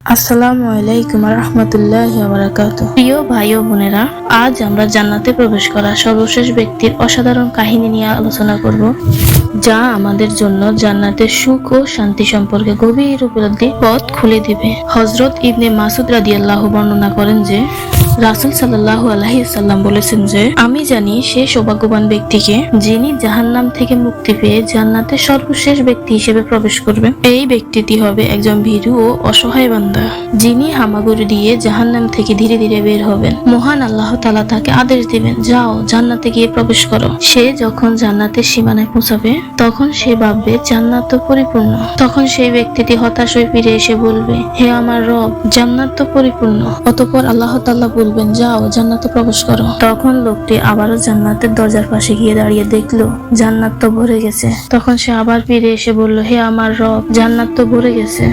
আসসালামু আলাইকুম রাহমাতুল্লাহি ওয়া বারাকাতুহু। প্রিয় ভাই ও বোনেরা, আজ আমরা জান্নাতে প্রবেশ করা সর্বশেষ ব্যক্তির অসাধারণ কাহিনী নিয়ে আলোচনা করব, যা আমাদের জন্য জান্নাতের সুখ ও শান্তি সম্পর্কে গভীর উপলব্ধির পথ খুলে দিবে। হযরত ইবনে মাসউদ রাদিয়াল্লাহু বর্ণনা করেন যে রাসূল সাল্লাল্লাহু আলাইহি ওয়াসাল্লাম বলেছেন যে আমি জানি সে সৌভাগ্যবান ব্যক্তিকে যিনি জাহান্নাম থেকে মুক্তি পেয়ে জান্নাতের সর্বশেষ ব্যক্তি হিসেবে প্রবেশ করবেন। এই ব্যক্তিটি হবে একজন ভীরু ও অসহায় বান্দা, যিনি হামাগুড়ি দিয়ে জাহান্নাম থেকে ধীরে ধীরে বের হবেন। মহান আল্লাহ তাআলা তাকে আদেশ দিবেন, যাও জান্নাতে গিয়ে প্রবেশ করো। সে যখন জান্নাতের সীমানায় পৌঁছাবে তখন সে ভাববে জান্নাত তো পরিপূর্ণ। তখন সেই ব্যক্তিটি হতাশ হয়ে ফিরে এসে বলবে, হে আমার রব, জান্নাত তো পরিপূর্ণ। অতঃপর আল্লাহ তাআলা বলবেন, যাও জান্নাতে প্রবেশ করো। তখন লোকটি আবারও জান্নাতের দরজার পাশে গিয়ে দাঁড়িয়ে দেখলো জান্নাত তো ভরে গেছে। তখন সে আবার ফিরে এসে বলল, হে আমার রব, জান্নাত তো ভরে গেছে।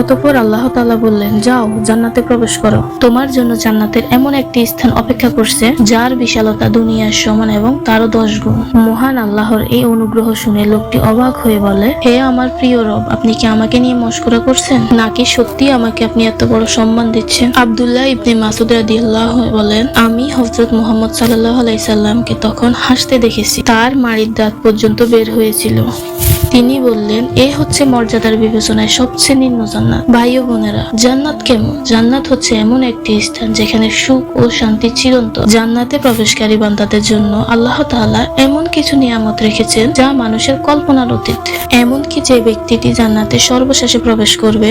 অতঃপর আল্লাহ তাআলা বললেন, যাও জান্নাতে প্রবেশ করো। তোমার জন্য জান্নাতের এমন একটি স্থান অপেক্ষা করছে যার বিশালতা দুনিয়ার সমান এবং তারও 10 গুণ। মহান আল্লাহর এই অনুগ্রহ শুনে লোকটি অবাক হয়ে বলে, হে আমার প্রিয় রব, আপনি কি আমাকে নিয়ে মশকরা করছেন, নাকি সত্যি আমাকে আপনি এত বড় সম্মান দিচ্ছেন? আব্দুল্লাহ ইবনে মাসউদ রাদিয়াল্লাহু বলেন, আমি হযরত মুহাম্মদ সাল্লাল্লাহু আলাইহি সাল্লামকে তখন হাসতে দেখেছি, তার মাড়ির দাঁত পর্যন্ত বের হয়েছিল। তিনি বললেন, এ হচ্ছে মর্যাদার বিবেচনায় সবচেয়ে নিম্ন জান্নাত। ভাই ও বোনেরা, জান্নাত কেমন? জান্নাত হচ্ছে এমন একটি স্থান যেখানে সুখ ও শান্তি চিরন্তন। জান্নাতে প্রবেশকারী বান্দাদের জন্য আল্লাহ তাআলা এমন কিছু নিয়ামত রেখেছেন যা মানুষের কল্পনার অতীত। এমনকি যে ব্যক্তিটি জান্নাতে সর্বশেষে প্রবেশ করবে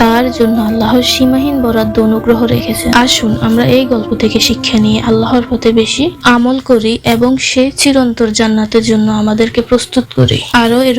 তার জন্য আল্লাহর সীমাহীন বরাদ্দ অনুগ্রহ রেখেছেন। আসুন আমরা এই গল্প থেকে শিক্ষা নিয়ে আল্লাহর পথে বেশি আমল করি এবং সে চিরন্তর জান্নাতের জন্য আমাদেরকে প্রস্তুত করি। আরো এরকম